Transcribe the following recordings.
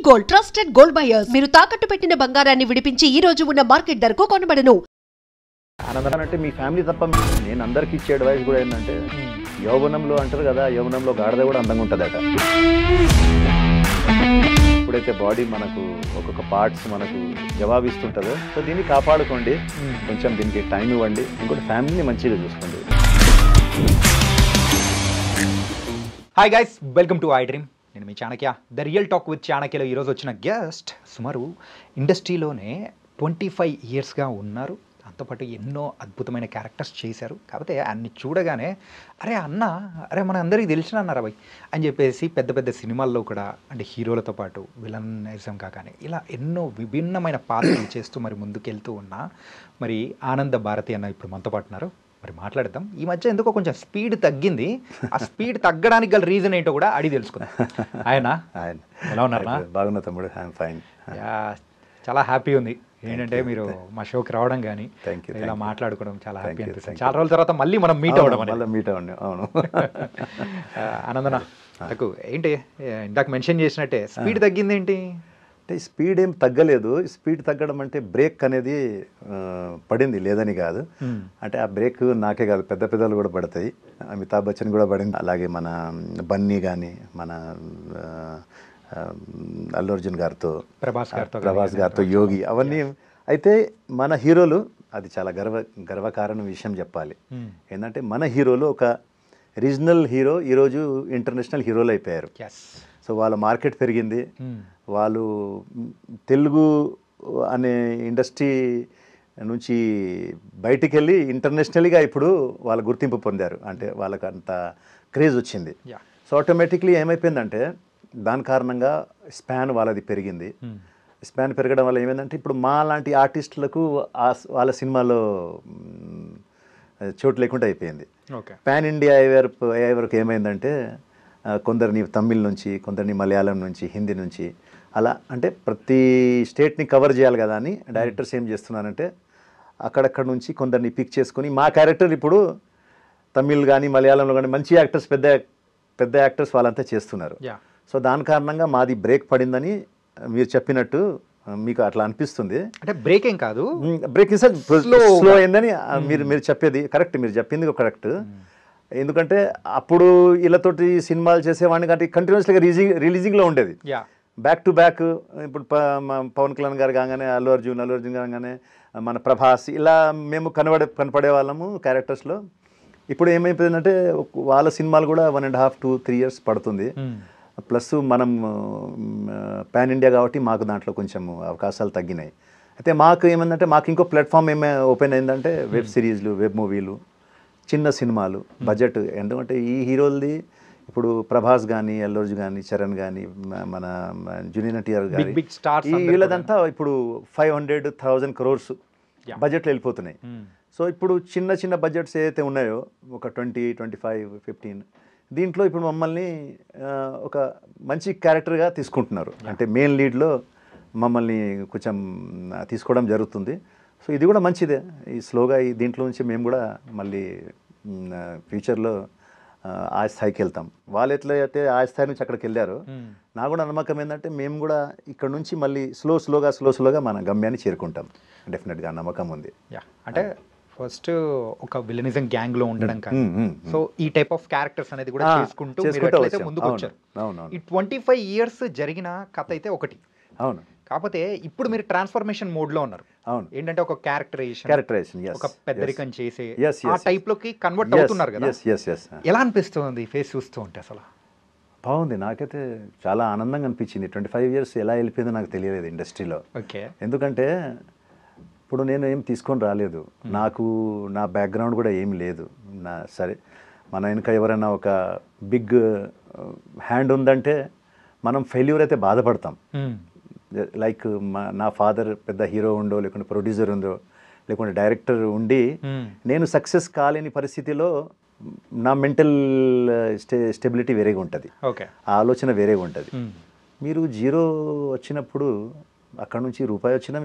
Gold trusted gold buyers. మీరు తాకట్టు పెట్టిన బంగారాన్ని విడిపించి ఈ రోజు ఉన్న మార్కెట్ ధరకు కొనబడను. ఆనందం అంటే మీ ఫ్యామిలీ తప్ప నేను అందరికి ఇచ్చే అడ్వైస్ కూడా ఏంటంటే యౌవనంలో అంటారు కదా, యౌవనంలో గాడిద కూడా అందంగా ఉంటుందట. ఎప్పుడైతే బాడీ మనకు ఒక్కొక్క పార్ట్స్ మనకు జవాబిస్తుంటుందో సో దీన్ని కాపాడుకోండి, కొంచెం దీనికి టైం ఇవ్వండి, ఇంకోటి ఫ్యామిలీని మంచిగా చూసుకోండి. Hi guys, welcome to I dream. నేను మీ Chanakya, the real talk with చాణక్యలో ఈరోజు వచ్చిన గెస్ట్ సుమారు ఇండస్ట్రీలోనే 25 ఇయర్స్గా ఉన్నారు. దాంతోపాటు ఎన్నో అద్భుతమైన క్యారెక్టర్స్ చేశారు. కాకపోతే అన్ని చూడగానే అరే మన అందరికీ తెలిసిన అన్నారా భయ్ అని చెప్పేసి పెద్ద పెద్ద సినిమాల్లో కూడా అంటే హీరోలతో పాటు విలనిజం కాగానే ఇలా ఎన్నో విభిన్నమైన పాత్రలు చేస్తూ మరి ముందుకెళ్తూ ఉన్న మరి ఆనంద భారతి అన్న ఇప్పుడు మనతో పాటు ఉన్నారు. మరి మాట్లాడదాం. ఈ మధ్య ఎందుకో కొంచెం స్పీడ్ తగ్గింది. ఆ స్పీడ్ తగ్గడానికి గల రీజన్ ఏంటో కూడా అడిగి తెలుసుకుందాం. ఆయన ఎలా ఉన్నారు? బాగున్నా తమ్ముడు, ఐఎమ్ ఫైన్. చాలా హ్యాపీ ఉంది ఏంటంటే మీరు మా షోకి రావడం కానీ ఇలా మాట్లాడుకోవడం చాలా హ్యాపీ అనిపిస్తుంది. చాలా రోజుల తర్వాత మళ్ళీ మనం మీట్ అవ్వడం. అవును. ఆనందన నాకు ఏంటి ఇందాక మెన్షన్ చేసినట్టే స్పీడ్ తగ్గింది ఏంటి అంటే స్పీడ్ ఏం తగ్గలేదు. స్పీడ్ తగ్గడం అంటే బ్రేక్ అనేది పడింది, లేదని కాదు. అంటే ఆ బ్రేక్ నాకే కాదు, పెద్ద పెద్దలు కూడా పడతాయి. అమితాబ్ బచ్చన్ కూడా పడింది, అలాగే మన బన్నీ కానీ మన అల్లు అర్జున్ గారితో, ప్రభాస్ గారితో, యోగి, అవన్నీ. అయితే మన హీరోలు అది చాలా గర్వకారణ విషయం చెప్పాలి. ఏంటంటే మన హీరోలు ఒక రీజనల్ హీరో ఈరోజు ఇంటర్నేషనల్ హీరోలు అయిపోయారు. సో వాళ్ళ మార్కెట్ పెరిగింది. వాళ్ళు తెలుగు అనే ఇండస్ట్రీ నుంచి బయటికి వెళ్ళి ఇంటర్నేషనల్గా ఇప్పుడు వాళ్ళ గుర్తింపు పొందారు. అంటే వాళ్ళకి అంత క్రేజ్ వచ్చింది. సో ఆటోమేటిక్లీ ఏమైపోయిందంటే దాని కారణంగా స్పాన్ వాళ్ళది పెరిగింది. స్పాన్ పెరగడం వల్ల ఏమైందంటే ఇప్పుడు మా లాంటి ఆర్టిస్టులకు వాళ్ళ సినిమాలో చోటు లేకుండా అయిపోయింది. పాన్ ఇండియా అయ్యే వరకు ఏమైందంటే కొందరిని తమిళ్ నుంచి, కొందరిని మలయాళం నుంచి, హిందీ నుంచి, అలా అంటే ప్రతి స్టేట్ని కవర్ చేయాలి కదా అని డైరెక్టర్స్ ఏం చేస్తున్నారంటే అక్కడక్కడ నుంచి కొందరిని పిక్ చేసుకుని మా క్యారెక్టర్ ఇప్పుడు తమిళ్ కానీ మలయాళంలో కానీ మంచి యాక్టర్స్, పెద్ద యాక్టర్స్ వాళ్ళంతా చేస్తున్నారు. సో దాని కారణంగా మాది బ్రేక్ పడిందని మీరు చెప్పినట్టు మీకు అట్లా అనిపిస్తుంది. అంటే బ్రేక్ ఏం కాదు, బ్రేక్ స్లో అయిందని మీరు చెప్పేది కరెక్ట్, మీరు చెప్పింది కరెక్ట్. ఎందుకంటే అప్పుడు వీళ్ళతోటి సినిమాలు చేసేవాడిని కాబట్టి కంటిన్యూస్గా రిలీజింగ్లో ఉండేది, బ్యాక్ టు బ్యాక్. ఇప్పుడు పవన్ కళ్యాణ్ గారు కాగానే అల్లు అర్జున్ కాగానే మన ప్రభాస్, ఇలా మేము కనపడే వాళ్ళము క్యారెక్టర్స్లో. ఇప్పుడు ఏమైపోయిందంటే వాళ్ళ సినిమాలు కూడా 1.5 to 3 years పడుతుంది. ప్లస్ మనం పాన్ ఇండియా కాబట్టి మాకు దాంట్లో కొంచెం అవకాశాలు తగ్గినాయి. అయితే మాకు ఏమైందంటే మాకు ఇంకో ప్లాట్ఫామ్ ఓపెన్ అయిందంటే వెబ్ సిరీస్లు, వెబ్ మూవీలు, చిన్న సినిమాలు, బడ్జెట్. ఎందుకంటే ఈ హీరోలది ఇప్పుడు ప్రభాస్ కానీ, అల్లు అర్జున్ కానీ, చరణ్ కానీ, మన జూనియర్ ఎన్టీఆర్ కానీ, వీళ్ళదంతా ఇప్పుడు 500,000 crores బడ్జెట్లు వెళ్ళిపోతున్నాయి. సో ఇప్పుడు చిన్న బడ్జెట్స్ ఏదైతే ఉన్నాయో ఒక 20, 25, 15 దీంట్లో ఇప్పుడు మమ్మల్ని ఒక మంచి క్యారెక్టర్గా తీసుకుంటున్నారు. అంటే మెయిన్ లీడ్లో మమ్మల్ని కొంచెం తీసుకోవడం జరుగుతుంది. సో ఇది కూడా మంచిదే. ఈ స్లోగా దీంట్లో నుంచి మేము కూడా మళ్ళీ ఫ్యూచర్లో ఆ స్థాయికి వెళ్తాం. వాళ్ళు ఎట్లయితే ఆ స్థాయి నుంచి అక్కడికి వెళ్ళారో నాకు కూడా నమ్మకం ఏంటంటే మేము కూడా ఇక్కడ నుంచి మళ్ళీ స్లోగా మన గమ్యాన్ని చేరుకుంటాం. డెఫినెట్గా నమ్మకం ఉంది. అంటే ఫస్ట్ ఒక విలనిజం గ్యాంగ్ లో ఉండడం కానీ సో ఈ టైప్ ఆఫ్ క్యారెక్టర్స్ అనేది కూడా చేసుకుంటూ ముందుకు వచ్చారు. ఈ 25 years జరిగిన కథ అయితే ఒకటి. అవును. కాకపోతే ఇప్పుడు మీరు ట్రాన్స్ఫర్మేషన్ మోడ్ లో ఉన్నారు. అవును. ఏంటంటే ఒక క్యారెక్టరేషన్ ఒక పెద్దరికం చేసే ఆ టైప్ లోకి కన్వర్ట్ అవుతున్నారు కదా. ఎలా అనిపిస్తుంది ఫేస్ చూస్తూ ఉంటే? అసలు బాగుంది, నాకైతే చాలా ఆనందంగా అనిపించింది. 25 years ఎలా వెళ్ళిపోయిందో నాకు తెలియలేదు ఇండస్ట్రీలో. ఓకే. ఎందుకంటే ఇప్పుడు నేను ఏం తీసుకొని రాలేదు, నాకు నా బ్యాక్గ్రౌండ్ కూడా ఏమి లేదు. సరే మన వెనుక ఎవరైనా ఒక బిగ్ హ్యాండ్ ఉందంటే మనం ఫెయిల్యూర్ అయితే బాధపడతాం. లైక్ నా ఫాదర్ పెద్ద హీరో ఉండో, లేకుంటే ప్రొడ్యూసర్ ఉందో, లేకుంటే డైరెక్టర్ ఉండి నేను సక్సెస్ కాలేని పరిస్థితిలో నా మెంటల్ స్టెబిలిటీ వేరేగా ఉంటుంది, ఆ ఆలోచన వేరేగా ఉంటుంది. మీరు జీరో వచ్చినప్పుడు అక్కడ నుంచి రూపాయి వచ్చినా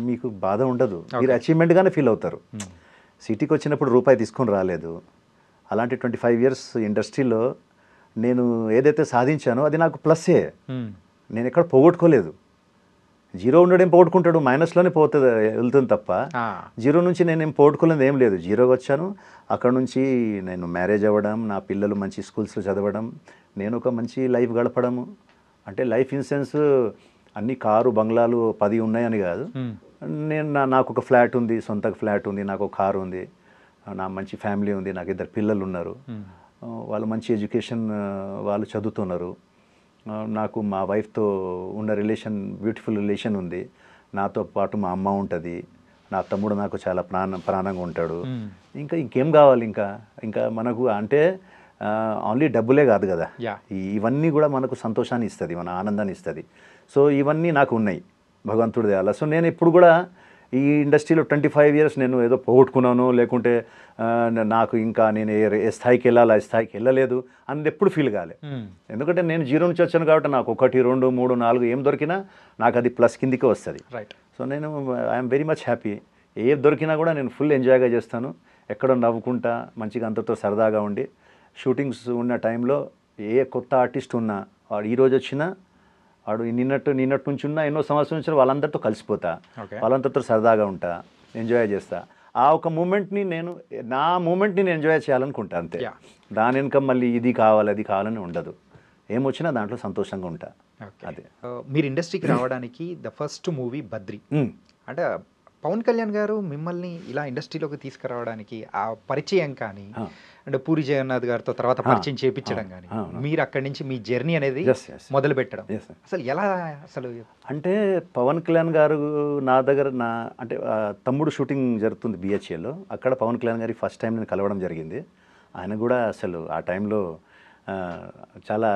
మీకు బాధ ఉండదు, మీరు అచీవ్మెంట్గానే ఫీల్ అవుతారు. సిటీకి వచ్చినప్పుడు రూపాయి తీసుకొని రాలేదు. అలాంటి 25 years ఇండస్ట్రీలో నేను ఏదైతే సాధించానో అది నాకు ప్లస్సే. నేను ఎక్కడ పోగొట్టుకోలేదు. జీరో ఉండడం పోగొట్టుకుంటాడు, మైనస్లోనే పోతుంది వెళ్తుంది తప్ప జీరో నుంచి నేనేం పోగొట్టుకోలేదు ఏం లేదు. జీరోగా వచ్చాను. అక్కడ నుంచి నేను మ్యారేజ్ అవ్వడం, నా పిల్లలు మంచి స్కూల్స్లో చదవడం, నేను ఒక మంచి లైఫ్ గడపడము. అంటే లైఫ్ ఇన్ సెన్స్ అన్ని కారు బంగ్లాలు 10 ఉన్నాయని కాదు. నేను నాకు ఒక ఫ్లాట్ ఉంది, సొంత ఫ్లాట్ ఉంది, నాకు ఒక కారు ఉంది, నా మంచి ఫ్యామిలీ ఉంది, నాకు 2 పిల్లలు ఉన్నారు, వాళ్ళు మంచి ఎడ్యుకేషన్ వాళ్ళు చదువుతున్నారు. నాకు మా వైఫ్తో ఉన్న రిలేషన్ బ్యూటిఫుల్ రిలేషన్ ఉంది. నాతో పాటు మా అమ్మ ఉంటుంది, నా తమ్ముడు నాకు చాలా ప్రాణంగా ఉంటాడు. ఇంకేం కావాలి? ఇంకా మనకు అంటే ఓన్లీ డబ్బులే కాదు కదా, ఇవన్నీ కూడా మనకు సంతోషాన్ని ఇస్తుంది, మన ఆనందాన్ని ఇస్తుంది. సో ఇవన్నీ నాకు ఉన్నాయి భగవంతుడి దయ. సో నేను ఇప్పుడు కూడా ఈ ఇండస్ట్రీలో 25 years నేను ఏదో పోగొట్టుకున్నాను, లేకుంటే నాకు ఇంకా నేను ఏ స్థాయికి వెళ్ళాలి ఆ స్థాయికి వెళ్ళలేదు అని ఎప్పుడు ఫీల్ కాలే. ఎందుకంటే నేను జీరో నుంచి వచ్చాను కాబట్టి నాకు 1, 2, 3, 4 ఏం దొరికినా నాకు అది ప్లస్ కిందికి వస్తుంది. సో నేను ఐఎమ్ వెరీ మచ్ హ్యాపీ. ఏ దొరికినా కూడా నేను ఫుల్ ఎంజాయ్గా చేస్తాను, ఎక్కడో నవ్వుకుంటా, మంచిగా అంతతో సరదాగా ఉండి. షూటింగ్స్ ఉన్న టైంలో ఏ కొత్త ఆర్టిస్ట్ ఉన్నా, వాడు ఈరోజు వచ్చినా, వాడు నిన్నటి నుంచి ఉన్నా, ఎన్నో సంవత్సరాల నుంచి వాళ్ళందరితో కలిసిపోతా, వాళ్ళందరితో సరదాగా ఉంటా, ఎంజాయ్ చేస్తా. ఆ ఒక మూమెంట్ని నా మూమెంట్ని నేను ఎంజాయ్ చేయాలనుకుంటా అంతే. దాని వెనుక మళ్ళీ ఇది కావాలి అది కావాలని ఉండదు. ఏమొచ్చినా దాంట్లో సంతోషంగా ఉంటా. అదే మీరు ఇండస్ట్రీకి రావడానికి ద ఫస్ట్ మూవీ బద్రి. అంటే పవన్ కళ్యాణ్ గారు మిమ్మల్ని ఇలా ఇండస్ట్రీలోకి తీసుకురావడానికి ఆ పరిచయం కానీ, అంటే పూరి జగన్నాథ్ గారితో తర్వాత పరిచయం చేయించడం కానీ, మీరు అక్కడి నుంచి మీ జర్నీ అనేది మొదలు పెట్టడం అసలు ఎలా? అంటే పవన్ కళ్యాణ్ గారు నా దగ్గర అంటే తమ్ముడు షూటింగ్ జరుగుతుంది BHAలో, అక్కడ పవన్ కళ్యాణ్ గారికి ఫస్ట్ టైం నేను కలవడం జరిగింది. ఆయన కూడా అసలు ఆ టైంలో చాలా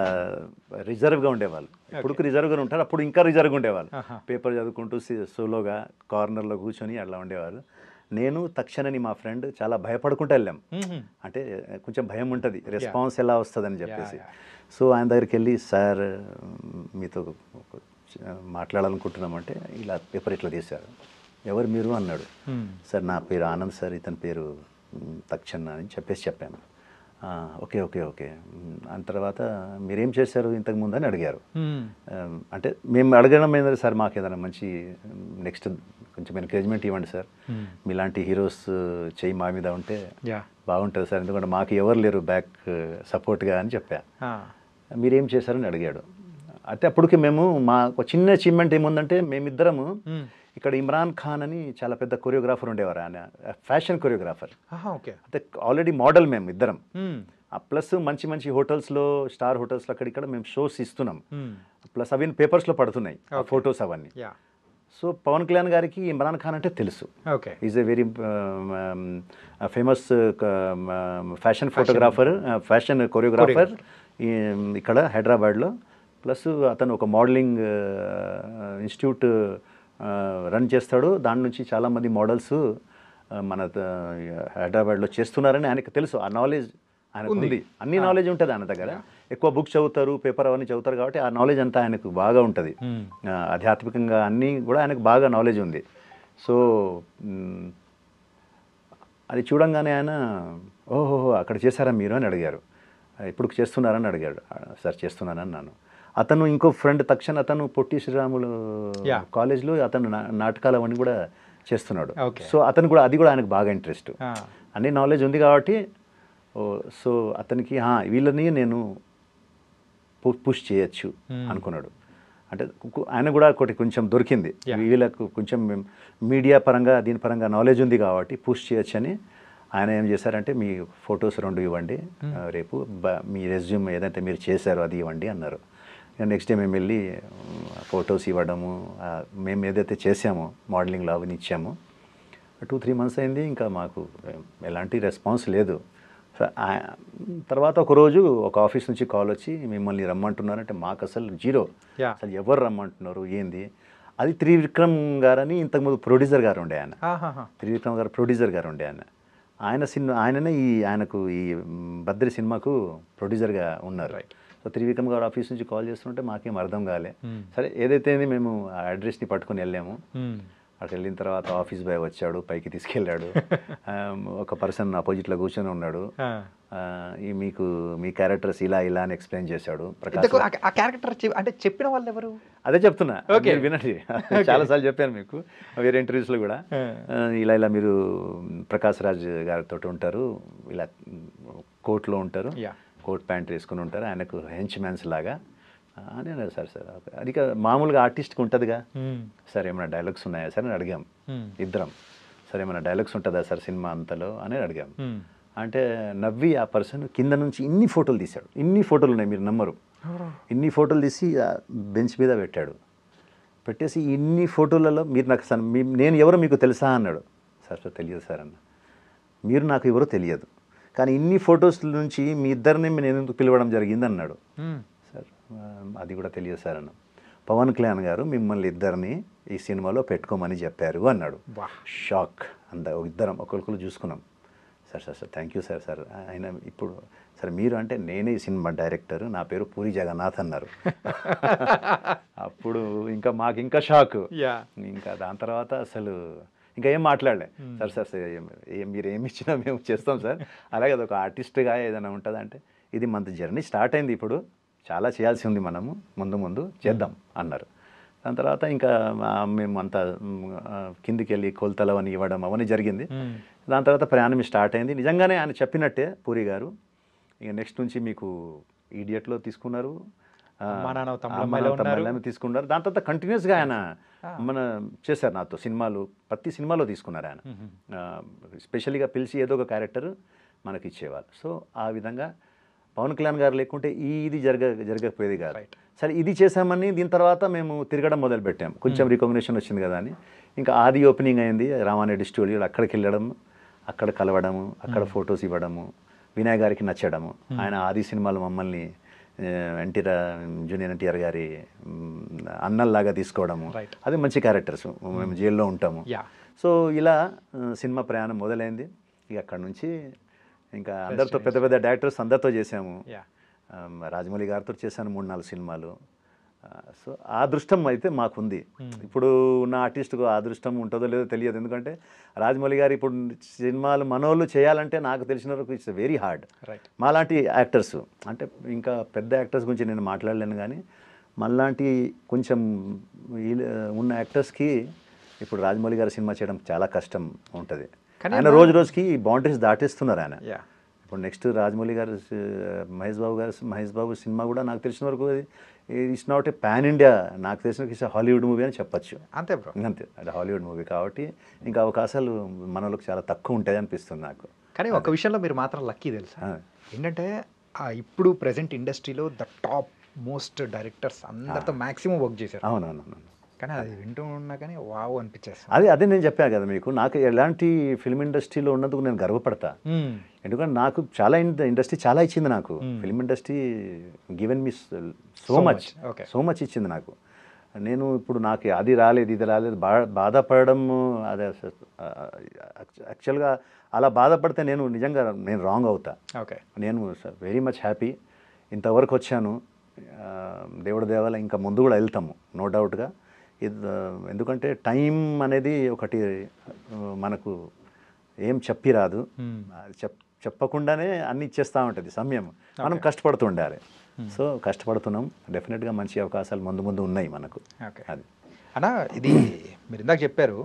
రిజర్వ్గా ఉండేవాళ్ళు. ఇప్పుడు రిజర్వ్గా ఉంటారు, అప్పుడు ఇంకా రిజర్వ్గా ఉండేవాళ్ళు. పేపర్ చదువుకుంటూ సోలోగా కార్నర్లో కూర్చొని అట్లా ఉండేవాళ్ళు. నేను తక్షణని మా ఫ్రెండ్ చాలా భయపడుకుంటూ వెళ్ళాం. అంటే కొంచెం భయం ఉంటుంది, రెస్పాన్స్ ఎలా వస్తుందని చెప్పేసి. సో ఆయన దగ్గరికి వెళ్ళి, సార్ మీతో మాట్లాడాలనుకుంటున్నామంటే ఇలా పేపర్ ఇట్లా తీశారు. ఎవరు మీరు అన్నాడు. సార్ నా పేరు ఆనంద్ సార్, ఇతని పేరు తక్షణ అని చెప్పాను. ఓకే ఓకే ఓకే అని తర్వాత మీరేం చేశారు ఇంతకుముందు అని అడిగారు. అంటే మేము అడగడం ఏంటంటే, సార్ మాకు ఏదైనా మంచి నెక్స్ట్ కొంచెం ఎంకరేజ్మెంట్ ఇవ్వండి సార్, మీలాంటి హీరోస్ చెయ్యి మా మీద ఉంటే బాగుంటుంది సార్, ఎందుకంటే మాకు ఎవరు లేరు బ్యాక్ సపోర్ట్గా అని చెప్పా. మీరేం చేశారని అడిగాడు. అయితే అప్పటికి మేము మా ఒక చిన్న అచీవ్మెంట్ ఏముందంటే, మేమిద్దరము ఇక్కడ ఇమ్రాన్ ఖాన్ అని చాలా పెద్ద కొరియోగ్రాఫర్ ఉండేవారు, ఆయన ఫ్యాషన్ కొరియోగ్రాఫర్. అంటే ఆల్రెడీ మోడల్ మేము ఇద్దరం. ప్లస్ మంచి మంచి హోటల్స్లో, స్టార్ హోటల్స్లో అక్కడిక్కడ మేము షోస్ ఇస్తున్నాం. ప్లస్ అవి పేపర్స్లో పడుతున్నాయి ఫొటోస్ అవన్నీ. సో పవన్ కళ్యాణ్ గారికి ఇమ్రాన్ ఖాన్ అంటే తెలుసు. Is a very famous fashion photographer, fashion choreographer ఇక్కడ హైదరాబాద్లో. ప్లస్ అతను ఒక మోడలింగ్ ఇన్స్టిట్యూట్ రన్ చేస్తాడు. దాని నుంచి చాలామంది మోడల్స్ మన హైదరాబాద్లో చేస్తున్నారని ఆయనకు తెలుసు. ఆ నాలెడ్జ్ ఆయనకు ఉంది, అన్ని నాలెడ్జ్ ఉంటుంది ఆయన దగ్గర. ఎక్కువ బుక్స్ చదువుతారు, పేపర్ అవన్నీ చదువుతారు కాబట్టి ఆ నాలెడ్జ్ అంతా ఆయనకు బాగా ఉంటుంది. ఆధ్యాత్మికంగా అన్నీ కూడా ఆయనకు బాగా నాలెడ్జ్ ఉంది. సో అది చూడంగానే ఆయన, ఓహో అక్కడ చేశారా మీరు అని అడిగారు. ఇప్పుడు చేస్తున్నారని అడిగాడు. సార్ చేస్తున్నానని అన్నాను. అతను ఇంకో ఫ్రెండ్ తక్షణ, అతను పొట్టి శ్రీరాములు కాలేజ్లో అతను నాటకాలు అవన్నీ కూడా చేస్తున్నాడు. సో అతను కూడా అది కూడా ఆయనకు బాగా ఇంట్రెస్ట్, అన్ని నాలెడ్జ్ ఉంది కాబట్టి. సో అతనికి వీళ్ళని నేను పుష్ చేయొచ్చు అనుకున్నాడు. అంటే ఆయన కూడా ఒకటి కొంచెం దొరికింది, వీళ్ళకు కొంచెం మీడియా పరంగా దీని పరంగా నాలెడ్జ్ ఉంది కాబట్టి పుష్ చేయొచ్చు అని. ఆయన ఏం చేశారంటే, మీ ఫొటోస్ 2 ఇవ్వండి, రేపు మీ రెజ్యూమ్ ఏదంటే మీరు చేశారో అది ఇవ్వండి అన్నారు. నెక్స్ట్ డే మేము వెళ్ళి ఫొటోస్ ఇవ్వడము, మేము ఏదైతే చేసామో మోడలింగ్లో అవన్నీ ఇచ్చాము. 2-3 months అయింది, ఇంకా మాకు ఎలాంటి రెస్పాన్స్ లేదు. తర్వాత ఒకరోజు ఒక ఆఫీస్ నుంచి కాల్ వచ్చి, మిమ్మల్ని రమ్మంటున్నారంటే మాకు అసలు జీరో, అసలు ఎవరు రమ్మంటున్నారు ఏంది. అది త్రివిక్రమ్ గారని ఇంతకుముందు ప్రొడ్యూసర్ గారు ఉండే ఆయన, త్రివిక్రమ్ గారు ప్రొడ్యూసర్ గారు ఉండే ఆయన సినిమా, ఆయననే ఆయనకు ఈ బద్రి సినిమాకు ప్రొడ్యూసర్గా ఉన్నారు. సో త్రివిక్రమ్ గారు ఆఫీస్ నుంచి కాల్ చేస్తుంటే మాకేం అర్థం కాలే. సరే ఏదైతే మేము ఆ అడ్రస్ని పట్టుకొని వెళ్ళాము. అక్కడికి వెళ్ళిన తర్వాత ఆఫీస్ బాయ్ వచ్చాడు, పైకి తీసుకెళ్ళాడు. ఒక పర్సన్ ఆపోజిట్లో కూర్చొని ఉన్నాడు. మీకు మీ క్యారెక్టర్స్ ఇలా ఇలా అని ఎక్స్ప్లెయిన్ చేశాడు ప్రకాష్. ఇంతకు ఆ క్యారెక్టర్ అంటే చెప్పిన వాళ్ళు ఎవరు? అదే చెప్తున్నా, Okay. మీరు వినండి. చాలాసార్లు చెప్పాను మీకు వేరే ఇంటర్వ్యూస్లో కూడా. ఇలా ఇలా మీరు ప్రకాష్ రాజ్ గారితో ఉంటారు, ఇలా కోర్టులో ఉంటారు, Yeah. కోట్ ప్యాంట్ వేసుకుని ఉంటారు, ఆయనకు హెంచ్ మ్యాన్స్ లాగా అని అన్నారు. సార్ అది ఇక మామూలుగా ఆర్టిస్ట్కి ఉంటుందిగా. సార్ ఏమైనా డైలాగ్స్ ఉన్నాయా సార్ అని అడిగాం ఇద్దరం. సార్ ఏమైనా డైలాగ్స్ ఉంటుందా సార్ సినిమా అంతలో అని అడిగాం. అంటే నవ్వి ఆ పర్సన్ కింద నుంచి ఇన్ని ఫోటోలు తీశాడు. ఇన్ని ఫోటోలు ఉన్నాయి, మీరు నమ్మరు. ఇన్ని ఫోటోలు తీసి బెంచ్ మీద పెట్టాడు. పెట్టేసి ఇన్ని ఫోటోలలో మీరు నాకు నేను ఎవరో మీకు తెలుసా అన్నాడు. సార్ తెలియదు సార్ అన్న. మీరు నాకు ఎవరో తెలియదు, కానీ ఇన్ని ఫొటోస్ నుంచి మీ ఇద్దరిని నేను ఎందుకు పిలవడం జరిగింది అన్నాడు. సార్ అది కూడా తెలియదు సార్ అన్న. పవన్ కళ్యాణ్ గారు మిమ్మల్ని ఇద్దరిని ఈ సినిమాలో పెట్టుకోమని చెప్పారు అన్నాడు. షాక్. ఇద్దరం ఒకరికొకరు చూసుకున్నాం. Sir thank you sir. ఆయన ఇప్పుడు సార్ మీరు అంటే నేనే ఈ సినిమా డైరెక్టర్, నా పేరు పూరి జగన్నాథ్ అన్నారు. అప్పుడు ఇంకా మాకు ఇంకా షాక్. ఇంకా దాని తర్వాత అసలు ఇంకా ఏం మాట్లాడలే. సార్ మీరు ఏమి ఇచ్చినా మేము చేస్తాం సార్. అలాగే అదొక ఆర్టిస్ట్గా ఏదైనా ఉంటుంది అంటే ఇది మన జర్నీ స్టార్ట్ అయింది, ఇప్పుడు చాలా చేయాల్సి ఉంది, మనము ముందు చేద్దాం అన్నారు. దాని తర్వాత ఇంకా మేము అంతా కిందికి వెళ్ళి కొలతలు అని ఇవ్వడం అవన్నీ జరిగింది. దాని తర్వాత ప్రయాణం స్టార్ట్ అయింది. నిజంగానే ఆయన చెప్పినట్టే పూరి గారు ఇక నెక్స్ట్ నుంచి మీకు ఈడియట్లో తీసుకున్నారు, తీసుకున్నారు. దాని తర్వాత కంటిన్యూస్గా ఆయన చేశారు నాతో సినిమాలు, ప్రతి సినిమాలో తీసుకున్నారు ఆయన. స్పెషల్గా పిలిచి ఏదో ఒక క్యారెక్టర్ మనకి ఇచ్చేవాళ్ళు. సో ఆ విధంగా పవన్ కళ్యాణ్ గారు లేకుంటే ఇది జరగకపోయేది కాదు. సరే ఇది చేసామని దీని తర్వాత మేము తిరగడం మొదలుపెట్టాం. కొంచెం రికగ్నిషన్ వచ్చింది కదా అని ఇంకా ఆది ఓపెనింగ్ అయింది రామారెడ్డి స్టూడియోలో. అక్కడికి వెళ్ళడం, అక్కడ కలవడము, అక్కడ ఫొటోస్ ఇవ్వడము, వినాయక్ గారికి నచ్చడము. ఆయన ఆది సినిమాలు మమ్మల్ని జూనియర్ ఎన్టీఆర్ గారి అన్నల్లాగా తీసుకోవడము, అది మంచి క్యారెక్టర్స్. మేము జైల్లో ఉంటాము. సో ఇలా సినిమా ప్రయాణం మొదలైంది. ఇక అక్కడ నుంచి ఇంకా అందరితో పెద్ద పెద్ద డైరెక్టర్స్ అందరితో చేసాము. రాజమౌళి గారితో చేశాను 3-4 సినిమాలు. సో ఆ అదృష్టం అయితే మాకుంది. ఇప్పుడు ఉన్న ఆర్టిస్ట్కు ఆ అదృష్టం ఉంటుందో లేదో తెలియదు. ఎందుకంటే రాజమౌళి గారు ఇప్పుడు సినిమాలు మనోళ్ళు చేయాలంటే నాకు తెలిసిన వరకు ఇట్స్ వెరీ హార్డ్. మాలాంటి యాక్టర్స్ అంటే ఇంకా పెద్ద యాక్టర్స్ గురించి నేను మాట్లాడలేను, కానీ మనలాంటి కొంచెం ఉన్న యాక్టర్స్కి ఇప్పుడు రాజమౌళి గారి సినిమా చేయడం చాలా కష్టం ఉంటుంది. ఆయన రోజుకి బౌండరీస్ దాటేస్తున్నారు ఆయన. ఇప్పుడు నెక్స్ట్ రాజమౌళి గారు మహేష్ బాబు సినిమా కూడా నాకు తెలిసిన వరకు it's not a pan India, నాకు తెలిసిన హాలీవుడ్ మూవీ అని చెప్పచ్చు. అంతే అది హాలీవుడ్ మూవీ కాబట్టి ఇంకా అవకాశాలు మనలోకి చాలా తక్కువ ఉంటాయి అనిపిస్తుంది నాకు. కానీ ఒక విషయంలో మీరు మాత్రం లక్కీ తెలుసా, ఏంటంటే ఇప్పుడు ప్రెసెంట్ ఇండస్ట్రీలో ద టాప్ మోస్ట్ డైరెక్టర్స్ అందరితో మ్యాక్సిమం వర్క్ చేశారు. అవునవును. కానీ అది వింటూ ఉన్నా కానీ వావ్ అనిపించేస్తుంది. అదే నేను చెప్పాను కదా మీకు, నాకు ఎలాంటి ఫిల్మ్ ఇండస్ట్రీలో ఉన్నందుకు నేను గర్వపడతా. ఎందుకంటే నాకు చాలా ఇండస్ట్రీ చాలా ఇచ్చింది నాకు. Film industry given me so much ఇచ్చింది నాకు. నేను ఇప్పుడు నాకు అది రాలేదు ఇది రాలేదు బాధపడడం, అదే యాక్చువల్గా అలా బాధపడితే నేను రాంగ్ అవుతా. నేను వెరీ మచ్ హ్యాపీ ఇంతవరకు వచ్చాను. దేవుడి దేవాల ఇంకా ముందు కూడా వెళ్తాము నో డౌట్గా. ఎందుకంటే టైం అనేది ఒకటి మనకు ఏం చెప్పి రాదు, చెప్పకుండానే అన్ని ఇచ్చేస్తూ ఉంటుంది సమయం. మనం కష్టపడుతూ ఉండాలి. సో కష్టపడుతున్నాం. డెఫినెట్గా మంచి అవకాశాలు ముందు ఉన్నాయి మనకు. అది అన్నా, ఇది మీరు ఇందాక చెప్పారు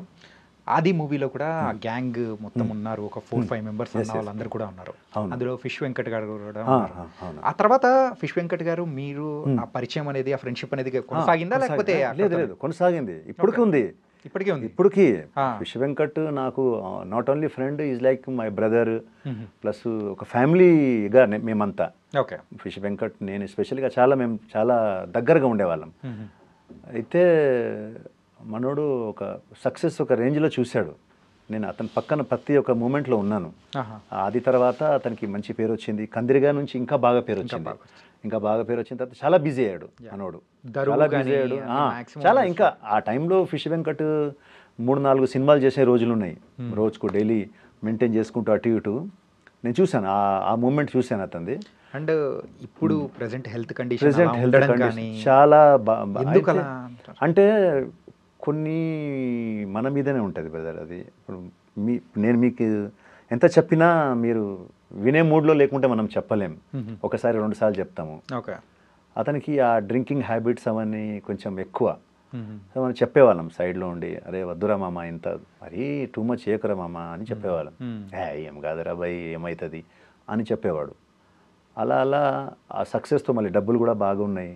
ఆది మూవీలో కూడా గ్యాంగ్ మొత్తం ఉన్నారు, ఒక 4-5 మెంబర్స్ అన్న వాళ్ళందరూ కూడా ఉన్నారు. అందులో ఫిష్ వెంకట్ గారు కూడా ఉన్నారు. ఆ తర్వాత ఫిష్ వెంకట్ గారు మీరు ఆ పరిచయం అనేది, ఆ ఫ్రెండ్షిప్ అనేది కొనసాగిందా లేకపోతే? లేదు కొనసాగింది, ఇప్పటికీ ఉంది. ఇప్పటికీ ఫిష్ వెంకట్ నాకు not only friend, is like my brother plus ఒక ఫ్యామిలీగా మేమంతా. ఫిష్ వెంకట్ నేను స్పెషల్గా మేము చాలా దగ్గరగా ఉండేవాళ్ళం. అయితే మనోడు ఒక సక్సెస్ ఒక రేంజ్లో చూశాడు. నేను అతని పక్కన ప్రతి ఒక్క మూమెంట్లో ఉన్నాను. అది తర్వాత అతనికి మంచి పేరు వచ్చింది. కందిరిగా నుంచి ఇంకా బాగా పేరు వచ్చింది. వచ్చిన తర్వాత చాలా బిజీ అయ్యాడు మనోడు, చాలా బిజీ అయ్యాడు. చాలా ఇంకా ఆ టైంలో ఫిష్ వెంకట్ 3-4 సినిమాలు చేసే రోజులు ఉన్నాయి. రోజుకు డైలీ మెయింటైన్ చేసుకుంటూ అటు ఇటు నేను చూశాను. ఆ మూమెంట్ చూశాను అతనిది. అండ్ ఇప్పుడు ప్రెసెంట్ హెల్త్ కండిషన్ చాలా అంటే కొన్ని మన మీదనే ఉంటుంది బ్రదర్. అది ఇప్పుడు నేను మీకు ఎంత చెప్పినా మీరు వినే మూడ్లో లేకుంటే మనం చెప్పలేం, ఒకసారి 2 సార్లు చెప్తాము. ఓకే. అతనికి ఆ డ్రింకింగ్ హ్యాబిట్స్ అవన్నీ కొంచెం ఎక్కువ. సో మనం చెప్పేవాళ్ళం సైడ్లో ఉండి, అరే వద్దురా మామ, ఇంత మరీ టూ మచ్ చేయకురా మామ అని చెప్పేవాళ్ళం. ఏం కాదురా భయ్, ఏమవుతుంది అని చెప్పేవాడు. అలా అలా ఆ సక్సెస్తో మళ్ళీ డబ్బులు కూడా బాగున్నాయి,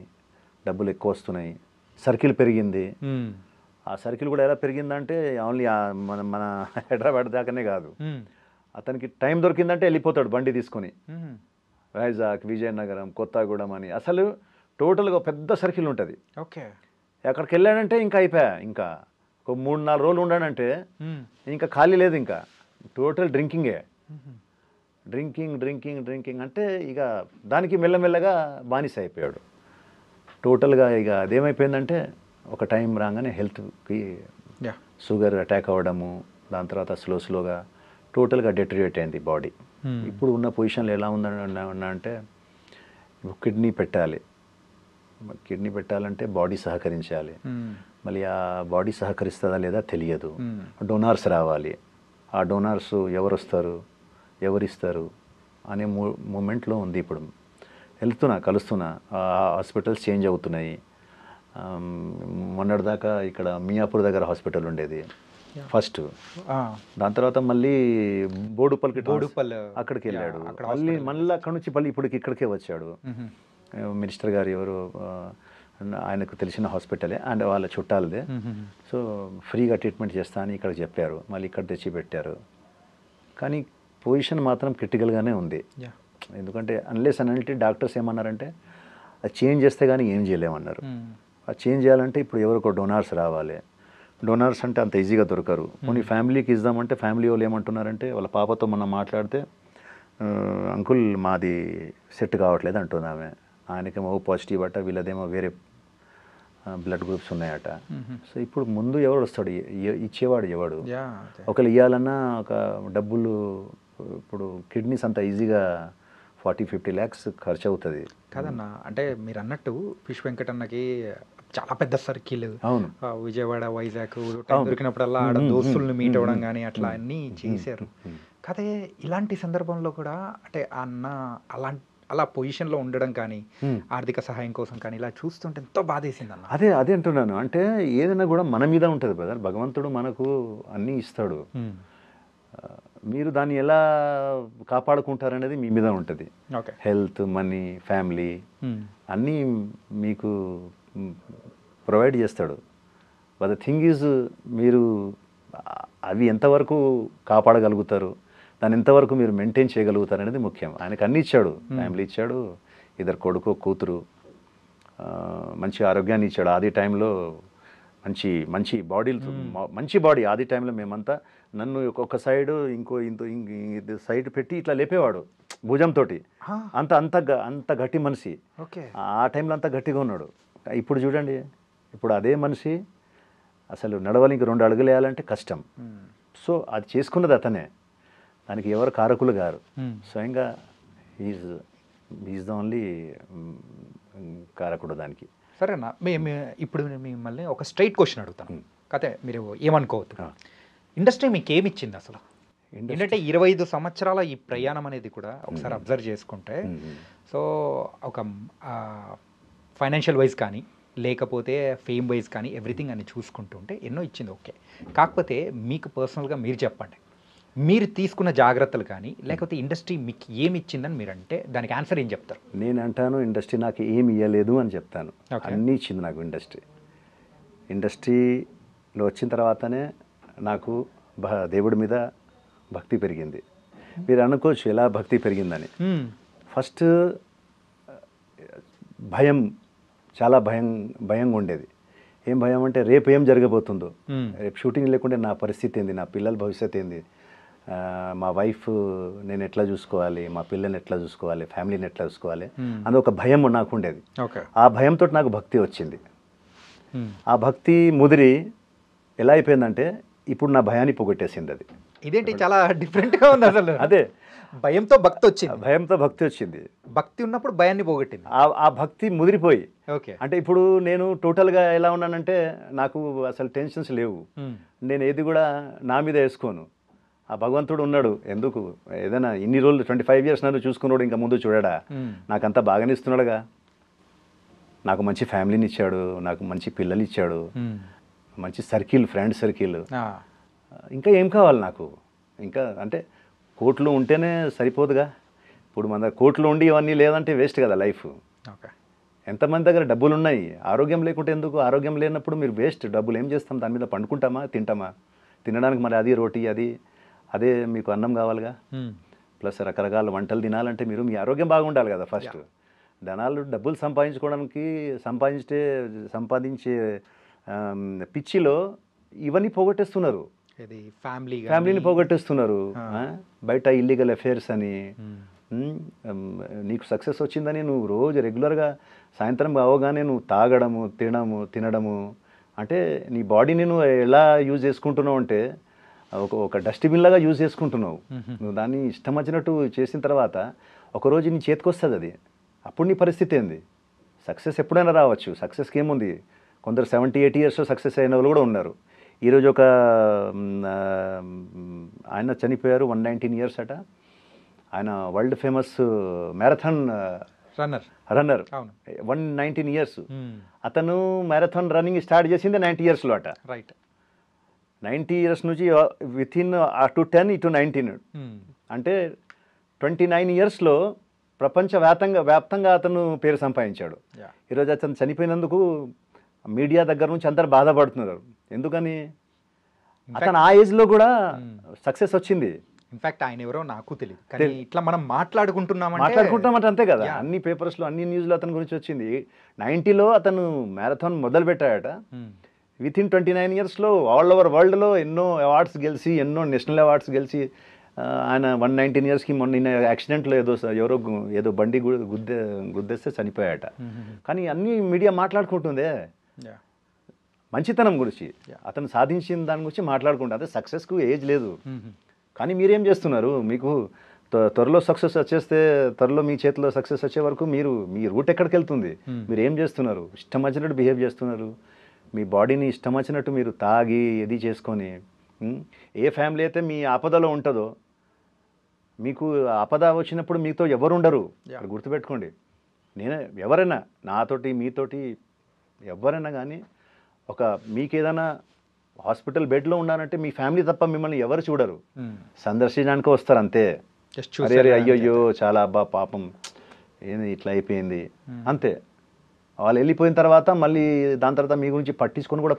డబ్బులు ఎక్కువ వస్తున్నాయి, సర్కిల్ పెరిగింది. ఆ సర్కిల్ కూడా ఎలా పెరిగిందంటే ఓన్లీ మన హైదరాబాద్ దాకానే కాదు, అతనికి టైం దొరికిందంటే వెళ్ళిపోతాడు బండి తీసుకొని వైజాగ్, విజయనగరం, కొత్తగూడెం అని. అసలు టోటల్గా పెద్ద సర్కిల్ ఉంటుంది. ఓకే. ఎక్కడికి వెళ్ళాడంటే ఇంకా అయిపోయా, ఇంకా ఒక 3-4 రోజులు ఉండాడంటే ఇంకా ఖాళీ లేదు, ఇంకా టోటల్ డ్రింకింగే. డ్రింకింగ్ అంటే ఇక దానికి మెల్లమెల్లగా బానిస అయిపోయాడు టోటల్గా. ఇక అదేమైపోయిందంటే ఒక టైం రాగానే హెల్త్కి షుగర్ అటాక్ అవ్వడము, దాని తర్వాత స్లోగా టోటల్గా డెటరియేట్ అయింది బాడీ. ఇప్పుడు ఉన్న పొజిషన్లో ఎలా ఉందన్నా అంటే కిడ్నీ పెట్టాలంటే బాడీ సహకరించాలి. మళ్ళీ ఆ బాడీ సహకరిస్తుందా లేదా తెలియదు. డోనార్స్ రావాలి. ఆ డోనార్స్ ఎవరు వస్తారు, ఎవరిస్తారు అనే మూమెంట్లో ఉంది. ఇప్పుడు కలుస్తున్నా, హాస్పిటల్స్ చేంజ్ అవుతున్నాయి. మొన్నటిదాకా ఇక్కడ మియాపూర్ దగ్గర హాస్పిటల్ ఉండేది ఫస్ట్, దాని తర్వాత మళ్ళీ బోడుపల్లి అక్కడికి వెళ్ళాడు. మళ్ళీ అక్కడ నుంచి ఇప్పుడు ఇక్కడికే వచ్చాడు. మినిస్టర్ గారు ఎవరు, ఆయనకు తెలిసిన హాస్పిటలే అండ్ వాళ్ళ చుట్టాలదే. సో ఫ్రీగా ట్రీట్మెంట్ చేస్తా అని ఇక్కడ చెప్పారు, మళ్ళీ ఇక్కడ తెచ్చి పెట్టారు. కానీ పొజిషన్ మాత్రం క్రిటికల్గానే ఉంది. ఎందుకంటే అన్లెస్ అంటే డాక్టర్స్ ఏమన్నారంటే అది చేంజ్ చేస్తే కానీ ఏం చేయలేమన్నారు. అది చేంజ్ చేయాలంటే ఇప్పుడు ఎవరికో డోనార్స్ రావాలి. డోనార్స్ అంటే అంత ఈజీగా దొరకరు. కొన్ని ఫ్యామిలీకి ఇద్దామంటే ఫ్యామిలీ వాళ్ళు ఏమంటున్నారంటే, వాళ్ళ పాపతో మనం మాట్లాడితే అంకుల్ మాది సెట్ కావట్లేదు అంటుంది ఆమె. ఆయనకేమో పాజిటివ్ అట, వీళ్ళదేమో వేరే బ్లడ్ గ్రూప్స్ ఉన్నాయట. సో ఇప్పుడు ముందు ఎవరు వస్తాడు, ఇచ్చేవాడు ఎవడు? ఒకళ్ళు ఇవ్వాలన్నా ఒక డబ్బులు, ఇప్పుడు కిడ్నీస్ అంత ఈజీగా 40-50 lakhs ఖర్చు అవుతుంది కాదన్నా. అంటే మీరు అన్నట్టు ఫిష్ వెంకటన్నకి చాలా పెద్ద సర్కిల్, అవును, విజయవాడ, వైజాగ్, దొరికినప్పుడల్లా ఆడ దోస్తుల్ని మీట్ అవ్వడం కానీ అట్లా అన్నీ చేశారు. కాదే ఇలాంటి సందర్భంలో కూడా అంటే అన్న అలా పొజిషన్లో ఉండడం కానీ, ఆర్థిక సహాయం కోసం కానీ ఇలా చూస్తుంటే ఎంతో బాధేసింది అన్న. అదే అంటున్నాను. అంటే ఏదైనా కూడా మన మీద ఉంటుంది బ్రదర్. భగవంతుడు మనకు అన్నీ ఇస్తాడు, మీరు దాన్ని ఎలా కాపాడుకుంటారనేది మీ మీద ఉంటుంది. హెల్త్, మనీ, ఫ్యామిలీ అన్నీ మీకు ప్రొవైడ్ చేస్తాడు. బట్ ద థింగ్ ఈజ్ మీరు అవి ఎంతవరకు కాపాడగలుగుతారు, దాన్ని ఎంతవరకు మీరు మెయింటైన్ చేయగలుగుతారు అనేది ముఖ్యం. ఆయనకు అన్నీ ఇచ్చాడు, ఫ్యామిలీ ఇచ్చాడు, ఇద్దరు కొడుకు కూతురు, మంచి ఆరోగ్యాన్ని ఇచ్చాడు. ఆది టైంలో మంచి మంచి బాడీ. ఆది టైంలో మేమంతా నన్ను ఒక్కొక్క సైడ్ ఇంకో సైడ్ పెట్టి ఇట్లా లేపేవాడు భుజంతో. అంత గట్టి మనిషి. ఆ టైంలో అంత గట్టిగా ఉన్నాడు. ఇప్పుడు చూడండి, ఇప్పుడు అదే మనిషి అసలు నడవాలి, ఇంక 2 అడుగులు వేయాలంటే కష్టం. సో అది చేసుకున్నది అతనే, దానికి ఎవరు కారకులు గారు, స్వయంగా ఈజ్ ద ఓన్లీ కారకుడు దానికి. సరేనా, ఇప్పుడు మిమ్మల్ని ఒక స్ట్రైట్ క్వశ్చన్ అడుగుతాను. కథ మీరు ఏమనుకోవద్దు. ఇండస్ట్రీ మీకు ఏమిచ్చింది అసలు? ఏంటంటే 25 సంవత్సరాల ఈ ప్రయాణం అనేది కూడా ఒకసారి అబ్జర్వ్ చేసుకుంటే, సో ఒక ఫైనాన్షియల్ వైజ్ కానీ లేకపోతే ఫేమ్ వైజ్ కానీ ఎవ్రీథింగ్ అని చూసుకుంటుంటే ఎన్నో ఇచ్చింది, ఓకే. కాకపోతే మీకు పర్సనల్గా మీరు చెప్పండి, మీరు తీసుకున్న జాగ్రత్తలు కానీ లేకపోతే ఇండస్ట్రీ మీకు ఏమి ఇచ్చిందని మీరు అంటే దానికి ఆన్సర్ ఏం చెప్తారు? నేను అంటాను, ఇండస్ట్రీ నాకు ఏమి ఇవ్వలేదు అని చెప్తాను. అన్నీ ఇచ్చింది నాకు ఇండస్ట్రీలో వచ్చిన తర్వాతనే నాకు దేవుడి మీద భక్తి పెరిగింది. మీరు అనుకోవచ్చు ఎలా భక్తి పెరిగిందని. ఫస్ట్ భయం, చాలా భయంగా ఉండేది. ఏం భయం అంటే రేపు ఏం జరగబోతుందో, రేపు షూటింగ్ లేకుంటే నా పరిస్థితి ఏంది, నా పిల్లల భవిష్యత్తు ఏంది, మా వైఫ్ నేను ఎట్లా చూసుకోవాలి, మా పిల్లల్ని ఎట్లా చూసుకోవాలి, ఫ్యామిలీని ఎట్లా చూసుకోవాలి అని ఒక భయం నాకు ఉండేది. ఆ భయంతో నాకు భక్తి వచ్చింది. ఆ భక్తి ముదిరి ఎలా అయిపోయిందంటే ఇప్పుడు నా భయాన్ని పోగొట్టేసింది అది. ఇదేంటి చాలా డిఫరెంట్గా ఉంది అసలు. అదే భయంతో భక్తి వచ్చింది. భక్తి ఉన్నప్పుడు భయాన్ని పోగొట్టింది. ఆ భక్తి ముదిరిపోయి, ఓకే, అంటే ఇప్పుడు నేను టోటల్గా ఎలా ఉన్నానంటే నాకు అసలు టెన్షన్స్ లేవు. నేను ఏది కూడా నా మీద వేసుకోను. ఆ భగవంతుడు ఉన్నాడు ఎందుకు ఏదైనా ఇన్ని రోజులు 25 years నన్ను చూసుకున్నాడు, ఇంకా ముందు చూడడా? నాకంతా బాగానే ఇస్తున్నాడుగా. నాకు మంచి ఫ్యామిలీని ఇచ్చాడు, నాకు మంచి పిల్లలు ఇచ్చాడు, మంచి సర్కిల్, ఫ్రెండ్ సర్కిల్. ఇంకా ఏం కావాలి నాకు? ఇంకా అంటే కోట్లు ఉంటేనే సరిపోదుగా. ఇప్పుడు మన కోట్లు ఉండి ఇవన్నీ లేదంటే వేస్ట్ కదా లైఫ్. ఎంతమంది దగ్గర డబ్బులు ఉన్నాయి, ఆరోగ్యం లేకుంటే ఎందుకు? ఆరోగ్యం లేనప్పుడు మీరు వేస్ట్. డబ్బులు ఏం చేస్తాం? దాని మీద పండుకుంటామా, తింటామా? తినడానికి మరి అది రోటీ, అదే మీకు అన్నం కావాలిగా. ప్లస్ రకరకాల వంటలు తినాలంటే మీరు మీ ఆరోగ్యం బాగుండాలి కదా ఫస్ట్. ధనాలు డబ్బులు సంపాదించే పిచ్చిలో ఇవన్నీ పోగొట్టేస్తున్నారు. ఫ్యామిలీని పోగొట్టేస్తున్నారు. బయట ఇల్లీగల్ అఫేర్స్ అని. నీకు సక్సెస్ వచ్చిందని నువ్వు రోజు రెగ్యులర్గా సాయంత్రం అవగానే నువ్వు తాగడము, తినడము అంటే నీ బాడీని నువ్వు ఎలా యూజ్ చేసుకుంటున్నావు అంటే ఒక డస్ట్బిన్ లాగా యూజ్ చేసుకుంటున్నావు. నువ్వు దాన్ని ఇష్టం వచ్చినట్టు చేసిన తర్వాత ఒకరోజు నీ చేతికి వస్తుంది అది. అప్పుడు నీ పరిస్థితి ఏంది? సక్సెస్ ఎప్పుడైనా రావచ్చు. సక్సెస్కి ఏముంది? కొందరు 70-80 years సక్సెస్ అయిన వాళ్ళు కూడా ఉన్నారు. ఈరోజు ఒక ఆయన చనిపోయారు, 119 years అట. ఆయన world famous marathon runner, 119 years. అతను మ్యారథాన్ రన్నింగ్ స్టార్ట్ చేసింది 90 yearsలో అట. 90 years నుంచి వితిన్ అటు 10 ఇటు 19 అంటే 29 yearsలో వ్యాప్తంగా అతను పేరు సంపాదించాడు. ఈరోజు అతను చనిపోయినందుకు మీడియా దగ్గర నుంచి అందరు బాధపడుతున్నారు. ఎందుకని? అతను ఆ ఏజ్లో కూడా సక్సెస్ వచ్చింది. ఇన్ఫాక్ట్ ఆయన ఎవరో నాకు తెలియదు, కానీ ఇట్లా మనం మాట్లాడుకుంటున్నామంటే అంతే కదా. అన్ని పేపర్స్లో, అన్ని న్యూస్లో అతని గురించి వచ్చింది. 90లో అతను మ్యారథాన్ మొదలు పెట్టాడట. వితిన్ 29 yearsలో ఆల్ ఓవర్ వరల్డ్లో ఎన్నో అవార్డ్స్ గెలిచి, ఎన్నో నేషనల్ అవార్డ్స్ గెలిచి ఆయన 119 yearsకి మొన్న యాక్సిడెంట్లో ఏదో బండి గుద్దేస్తే చనిపోయాట. కానీ అన్ని మీడియా మాట్లాడుకుంటుందే మంచితనం గురించి, అతను సాధించిన దాని గురించి మాట్లాడుకుంటా. అదే సక్సెస్కు ఏజ్ లేదు. కానీ మీరేం చేస్తున్నారు? మీకు త్వరలో సక్సెస్ వచ్చేస్తే, త్వరలో మీ చేతిలో సక్సెస్ వచ్చే వరకు మీ రూట్ ఎక్కడికి వెళ్తుంది? మీరు ఏం చేస్తున్నారు? ఇష్టం వచ్చినట్టు బిహేవ్ చేస్తున్నారు. మీ బాడీని ఇష్టం వచ్చినట్టు మీరు తాగి ఇది చేసుకొని, ఏ ఫ్యామిలీ అయితే మీ ఆపదలో ఉంటుందో, మీకు ఆపద వచ్చినప్పుడు మీతో ఎవరు ఉండరు. గుర్తుపెట్టుకోండి. ఎవరైనా నాతోటి మీతోటి ఎవరైనా కానీ మీకు ఏదైనా హాస్పిటల్ బెడ్లో ఉన్నారంటే మీ ఫ్యామిలీ తప్ప మిమ్మల్ని ఎవరు చూడరు. సందర్శించడానికి వస్తారు అంతే. అరే అయ్యయ్యో చాలా అబ్బా పాపం ఏంది ఇట్లా అయిపోయింది అంతే. వాళ్ళు వెళ్ళిపోయిన తర్వాత మళ్ళీ దాని తర్వాత మీ గురించి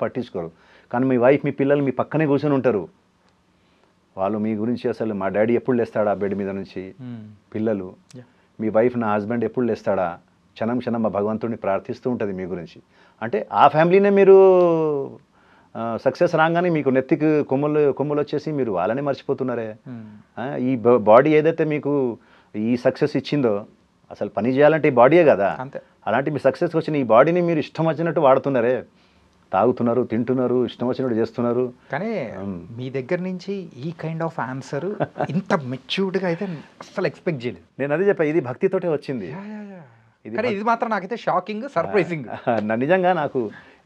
పట్టించుకోరు. కానీ మీ వైఫ్, మీ పిల్లలు మీ పక్కనే కూర్చొని ఉంటారు. వాళ్ళు మీ గురించి అసలు మా డాడీ ఎప్పుడు లేస్తాడా బెడ్ మీద నుంచి, పిల్లలు, మీ వైఫ్, నా హస్బెండ్ ఎప్పుడు లేస్తాడా, క్షణం మా భగవంతుడిని ప్రార్థిస్తూ ఉంటుంది మీ గురించి. అంటే ఆ ఫ్యామిలీనే మీరు సక్సెస్ రాగానే మీకు నెత్తికి కొమ్ములు వచ్చేసి మీరు వాళ్ళనే మర్చిపోతున్నారే. ఈ బాడీ ఏదైతే మీకు ఈ సక్సెస్ ఇచ్చిందో, అసలు పని చేయాలంటే ఈ బాడీయే కదా. అలాంటి మీ సక్సెస్ వచ్చిన ఈ బాడీని మీరు ఇష్టం వచ్చినట్టు వాడుతున్నారే. తాగుతున్నారు, తింటున్నారు, ఇష్టం వచ్చినట్టు చేస్తున్నారు. కానీ మీ దగ్గర నుంచి ఈ కైండ్ ఆఫ్ ఆన్సర్ ఇంత మెచ్యూర్డ్గా అయితే అసలు ఎక్స్పెక్ట్ చేయలేదు. నేను అదే చెప్పా, ఇది భక్తితోటే వచ్చింది. ఇది మాత్రం నాకైతే షాకింగ్, సర్ప్రైజింగ్. నిజంగా నాకు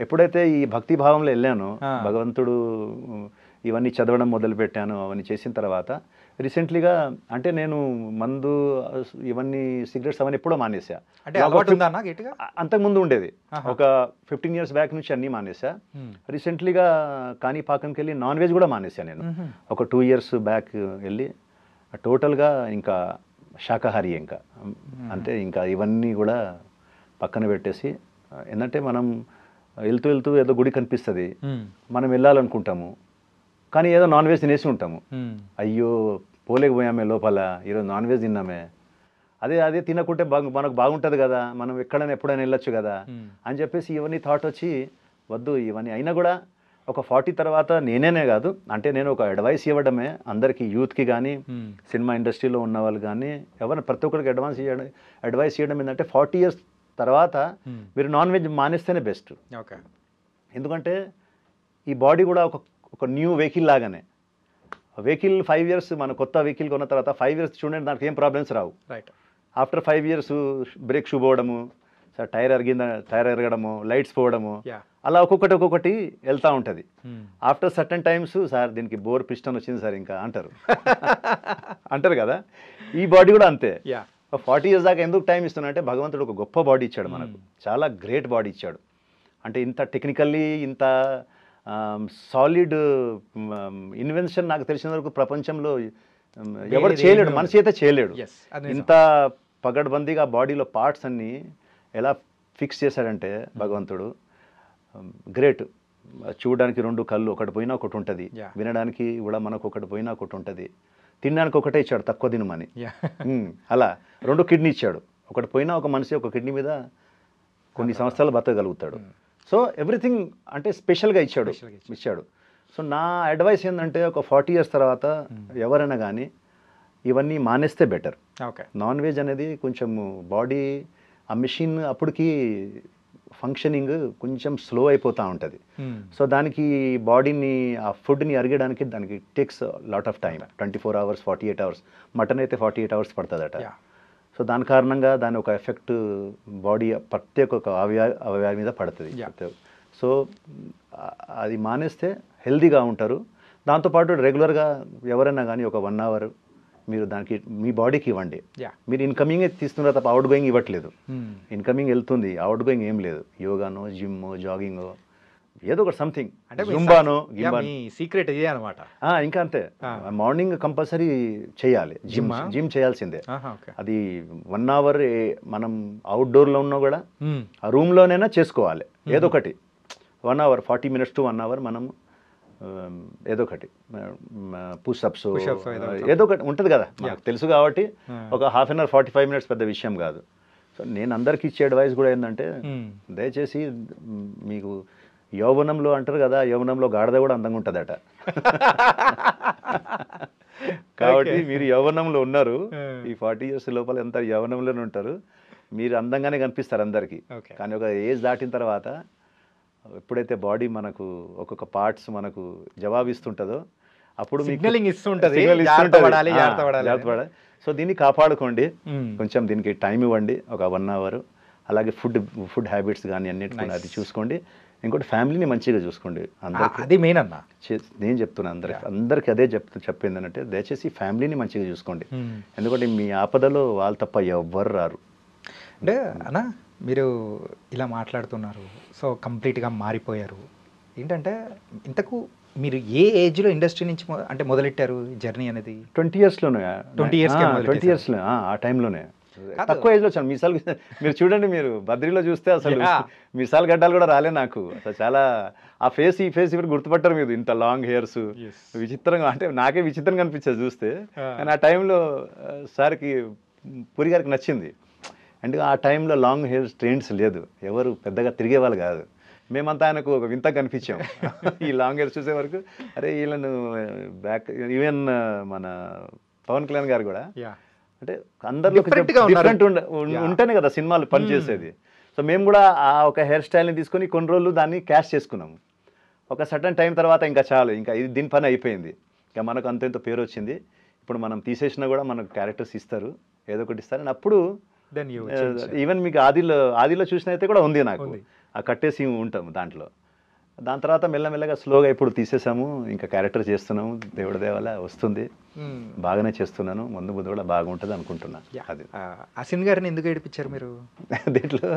ఎప్పుడైతే ఈ భక్తి భావంలో వెళ్ళానో, భగవంతుడు ఇవన్నీ చదవడం మొదలుపెట్టాను, అవన్నీ చేసిన తర్వాత రీసెంట్లీగా అంటే నేను మందు ఇవన్నీ సిగరెట్స్ అవన్నీ ఎప్పుడో మానేసా. అంతకుముందు ఉండేది, ఒక 15 years బ్యాక్ నుంచి అన్నీ మానేసా. రీసెంట్లీగా కాణిపాకంకి వెళ్ళి నాన్ వెజ్ కూడా మానేసా నేను. ఒక 2 years బ్యాక్ వెళ్ళి టోటల్గా ఇంకా శాకాహారి, ఇంకా అంటే ఇంకా ఇవన్నీ కూడా పక్కన పెట్టేసి. ఏంటంటే మనం వెళ్తూ ఏదో గుడి కనిపిస్తుంది, మనం వెళ్ళాలనుకుంటాము, కానీ ఏదో నాన్ వెజ్ తినేసి ఉంటాము. అయ్యో పోలేకపోయామే లోపల, ఈరోజు నాన్ వెజ్ తిన్నామే, అదే తినకుంటే మనకు బాగుంటుంది కదా, మనం ఎప్పుడైనా వెళ్ళొచ్చు కదా అని చెప్పేసి ఇవన్నీ థాట్ వచ్చి వద్దు ఇవన్నీ. అయినా కూడా ఒక 40 తర్వాత నేనే కాదు, అంటే నేను ఒక అడ్వైస్ ఇవ్వడమే అందరికీ, యూత్కి కానీ, సినిమా ఇండస్ట్రీలో ఉన్న వాళ్ళు కానీ, ఎవరైనా ప్రతి ఒక్కరికి అడ్వైస్ ఇవ్వడం ఏంటంటే 40 years తర్వాత మీరు నాన్ వెజ్ మానేస్తేనే బెస్ట్. ఎందుకంటే ఈ బాడీ కూడా ఒక న్యూ వెహికల్ లాగానే. వెహికల్ 5 years, మన కొత్త వెహికల్ కొన్న తర్వాత 5 years చూడండి, దానికి ఏం ప్రాబ్లమ్స్ రావు. ఆఫ్టర్ 5 years బ్రేక్ షూ పోవడము, టైర్ ఎరగడము, లైట్స్ పోవడము, అలా ఒక్కొక్కటి వెళ్తూ ఉంటుంది. ఆఫ్టర్ సర్టన్ టైమ్స్ సార్ దీనికి బోర్ పిస్టన్ వచ్చింది సార్ ఇంకా అంటారు అంటారు కదా. ఈ బాడీ కూడా అంతే. 40 years దాకా ఎందుకు టైం ఇస్తున్నా అంటే భగవంతుడు ఒక గొప్ప బాడీ ఇచ్చాడు మనకు, చాలా గ్రేట్ బాడీ ఇచ్చాడు. అంటే ఇంత టెక్నికల్లీ ఇంత సాలిడ్ ఇన్వెన్షన్ నాకు తెలిసిన వరకు ప్రపంచంలో ఎవరు చేయలేడు, మనిషి అయితే చేయలేడు. ఇంత పగడ్బందీగా బాడీలో పార్ట్స్ అన్నీ ఎలా ఫిక్స్ చేశాడంటే భగవంతుడు గ్రేట్. చూడడానికి 2 కళ్ళు, ఒకటి పోయినా ఒకటి ఉంటుంది, వినడానికి కూడా మనకు ఒకటి పోయినా ఒకటి ఉంటుంది, తినడానికి ఒకటే ఇచ్చాడు తక్కువ తినమని. అలా 2 కిడ్నీ ఇచ్చాడు, ఒకటి పోయినా ఒక మనిషి ఒక కిడ్నీ మీద కొన్ని సంవత్సరాలు బతకగలుగుతాడు. సో ఎవ్రీథింగ్ అంటే స్పెషల్గా ఇచ్చాడు. సో నా అడ్వైస్ ఏంటంటే ఒక 40 years తర్వాత ఎవరైనా కానీ ఇవన్నీ మానేస్తే బెటర్. నాన్ వెజ్ అనేది కొంచెం బాడీ ఆ మెషిన్ అప్పటికి ఫంక్షనింగ్ కొంచెం స్లో అయిపోతూ ఉంటుంది. సో దానికి బాడీని ఆ ఫుడ్ని అరిగడానికి దానికి takes lot of time, 24 hours 48 hours. Mutton అయితే 48 hours పడుతుందట. సో దాని కారణంగా దాని ఒక ఎఫెక్ట్ బాడీ ప్రత్యేక ఒక అవయవ మీద పడుతుంది. సో అది మానేస్తే హెల్దీగా ఉంటారు. దాంతోపాటు రెగ్యులర్గా ఎవరైనా కానీ ఒక 1 hour మీరు దానికి మీ బాడీకి ఇవ్వండి. మీరు ఇన్కమింగ్ తీస్తున్నారు తప్ప అవుట్ గోయింగ్ ఇవ్వట్లేదు. ఇన్కమింగ్ వెళ్తుంది, అవుట్ గోయింగ్ ఏం లేదు. యోగానో, జిమ్మో, జాగింగో, ఏదో ఒకటి సంథింగ్, జుంబానో. సీక్రెట్ ఇదే అనమాట. ఇంకా అంతే, మార్నింగ్ కంపల్సరీ చేయాలి, జిమ్ చేయాల్సిందే. అది 1 hour మనం అవుట్డోర్లో ఉన్నా కూడా ఆ రూమ్లోనైనా చేసుకోవాలి. ఏదో ఒకటి 1 hour 40 minutes to 1 hour మనం ఏదో ఒకటి పుషప్స్ ఏదో ఒకటి ఉంటుంది కదా, మనకు తెలుసు కాబట్టి ఒక 1/2 hour 45 minutes పెద్ద విషయం కాదు. సో నేను అందరికి ఇచ్చే అడ్వైస్ కూడా ఏంటంటే దయచేసి మీకు యౌవనంలో అంటారు కదా, యౌవనంలో గాడిద కూడా అందంగా ఉంటుందట. కాబట్టి మీరు యౌవనంలో ఉన్నారు, ఈ 40 years లోపల ఎంత యౌవనంలోనే ఉంటారు, మీరు అందంగానే కనిపిస్తారు అందరికీ. కానీ ఒక ఏజ్ దాటిన తర్వాత ఎప్పుడైతే బాడీ మనకు ఒక్కొక్క పార్ట్స్ మనకు జవాబిస్తుంటుందో అప్పుడు జాగ్రత్త. సో దీన్ని కాపాడుకోండి, కొంచెం దీనికి టైం ఇవ్వండి, ఒక 1 hour. అలాగే ఫుడ్ హ్యాబిట్స్ కానీ అన్నిటి అది చూసుకోండి. ఇంకోటి ఫ్యామిలీని మంచిగా చూసుకోండి. అందరికీ అది మెయిన్ అన్న, నేను చెప్తున్నాను అందరికీ అదే చెప్పింది అంటే దయచేసి ఫ్యామిలీని మంచిగా చూసుకోండి. ఎందుకంటే మీ ఆపదలో వాళ్ళు తప్ప ఎవ్వరు రారు. అంటే అన్న మీరు ఇలా మాట్లాడుతున్నారు, సో కంప్లీట్గా మారిపోయారు. ఏంటంటే ఇంతకు మీరు ఏ ఏజ్లో ఇండస్ట్రీ నుంచి అంటే మొదలెట్టారు జర్నీ అనేది? 20 yearsలోనే. 20 yearsలో ఆ టైంలోనే, తక్కువ ఏజ్లో వచ్చాను. మీసాలు మీరు చూడండి, మీరు బద్రీలో చూస్తే అసలు మీసాలు గడ్డాలు కూడా రాలే నాకు. అసలు చాలా ఆ ఫేస్ ఈ ఫేస్ ఇప్పుడు గుర్తుపట్టారు మీరు, ఇంత లాంగ్ హెయిర్స్ విచిత్రంగా, అంటే నాకే విచిత్రంగా అనిపించేది చూస్తే. కానీ ఆ టైంలో సార్కి పూరి గారికి నచ్చింది. అంటే ఆ టైంలో లాంగ్ హెయిర్ ట్రెండ్స్ లేదు, ఎవరు పెద్దగా తిరిగే వాళ్ళు కాదు. మేమంతా ఆయనకు ఒక వింత కనిపించాం ఈ లాంగ్ హెయిర్ చూసే వరకు. అరే వీళ్ళను బ్యాక్, ఈవెన్ మన పవన్ కళ్యాణ్ గారు కూడా అంటే అందరిలో డిఫరెంట్ ఉంటేనే కదా సినిమాలు పనిచేసేది. సో మేము కూడా ఆ ఒక హెయిర్ స్టైల్ని తీసుకొని కొన్ని రోజులు దాన్ని క్యాష్ చేసుకున్నాము. ఒక సర్టన్ టైం తర్వాత ఇంకా చాలు, ఇంకా ఇది దీని పని అయిపోయింది, ఇంకా మనకు అంత పేరు వచ్చింది. ఇప్పుడు మనం తీసేసినా కూడా మనకు క్యారెక్టర్స్ ఇస్తారు, ఏదో ఒకటి ఇస్తారు. అప్పుడు ఈవెన్ మీకు ఆదిలో చూసిన అయితే కూడా ఉంది నాకు, ఆ కట్టేసి ఉంటాము దాంట్లో. దాని తర్వాత మెల్లమెల్లగా స్లోగా ఇప్పుడు తీసేసాము, ఇంకా క్యారెక్టర్ చేస్తున్నాము. దేవుడి దేవాల వస్తుంది, బాగానే చేస్తున్నాను. ముందు కూడా బాగుంటుంది అనుకుంటున్నా. అది అసిన్ గారిని ఎందుకు ఏడిపించారు మీరు దీంట్లో?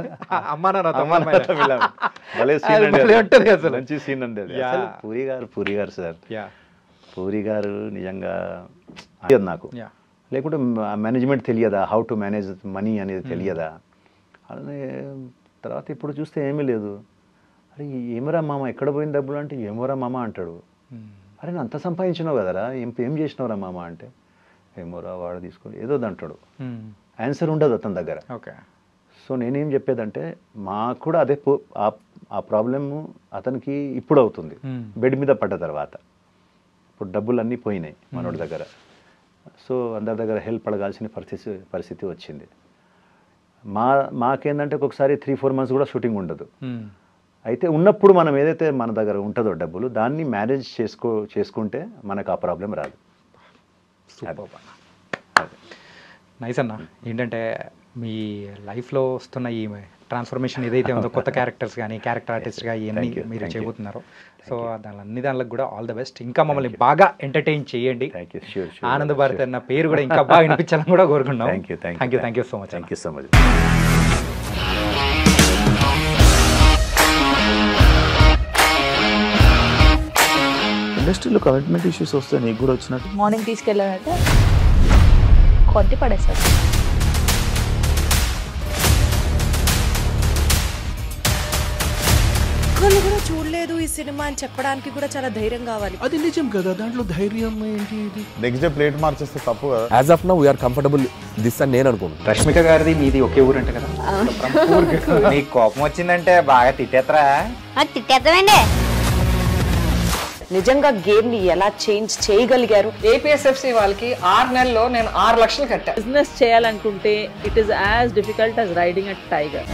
మంచి సీన్ అండి అది. పూరి గారు సార్, పూరి గారు నిజంగా నాకు, లేకుంటే మేనేజ్మెంట్ తెలియదా, హౌ టు మేనేజ్ మనీ అనేది తెలియదా. అలానే తర్వాత ఇప్పుడు చూస్తే ఏమీ లేదు. అరే ఏమరా మామ ఎక్కడ పోయిన డబ్బులు అంటే, ఏమోరా మామ అంటాడు. అరే నేను అంత సంపాదించినావు కదరా, ఏం చేసినావురా మామ అంటే, ఏమోరా వాడు తీసుకొని ఏదో అంటాడు. ఆన్సర్ ఉండదు అతని దగ్గర. సో నేనేం చెప్పేదంటే, మాకు కూడా అదే ఆ ప్రాబ్లము అతనికి ఇప్పుడు అవుతుంది, బెడ్ మీద పడ్డ తర్వాత. ఇప్పుడు డబ్బులు అన్నీ పోయినాయి మనోడి దగ్గర. సో అందరి దగ్గర హెల్ప్ అడగాల్సిన పరిస్థితి వచ్చింది. మాకేందంటే ఒక్కొక్కసారి 3-4 months కూడా షూటింగ్ ఉండదు. అయితే ఉన్నప్పుడు మనం ఏదైతే మన దగ్గర ఉంటుందో డబ్బులు, దాన్ని మేనేజ్ చేసుకుంటే మనకు ఆ ప్రాబ్లం రాదు. నైస్ అన్న. ఏంటంటే మీ లైఫ్లో వస్తున్న ఈ ట్రాన్స్ఫర్మేషన్ ఏదైతే ఉందో కొత్త క్యారెక్టర్స్ కానీ క్యారెక్టర్ ఆర్టిస్ట్గా ఇవన్నీ మీరు చేయబోతున్నారు. సో దానికి కూడా ఆల్ ద బెస్ట్. ఇంకా మమ్మల్ని బాగా ఎంటర్టైన్ చేయండి. ఆనంద్ భారతి అన్న పేరు కూడా ఇంకా బాగా వినిపించాలని కూడా కోరుకున్నాం. Thank you so much. Thank you so much. ఇండస్ట్రీలో కమిట్మెంట్ ఇష్యూస్ వస్తే నీకు కూడా వచ్చినట్టు మార్నింగ్ తీసుకెళ్ళాలంటే కొట్టి పడేస్తారు. ఒక్కళ్ళు కూడా చూడలేదు ఈ సినిమా అని చెప్పడానికి కూడా చాలా ధైర్యం కావాలి. అది నిజం కదా, దాంట్లో ధైర్యం ఏంటి? ఇది నెక్స్ట్ డే ప్లేట్ మార్చేస్తే తప్పు కదా. As of now we are comfortable this అని నేను అనుకుంటున్నాను. రష్మిక గారిది మీది ఒకే ఊరు అంటే కదా. మీకు కోపం వచ్చిందంటే బాగా తిట్టేత్తరా? తిట్టేద్దామండి. నిజంగా గేమ్ ని ఎలా చేంజ్ చేయగలిగారు? ఏపీఎస్ఎఫ్సి వాళ్ళకి 6 నెలల్లో నేను 6 లక్షలు కట్టా. బిజినెస్ చేయాలనుకుంటే it is as difficult as riding a tiger.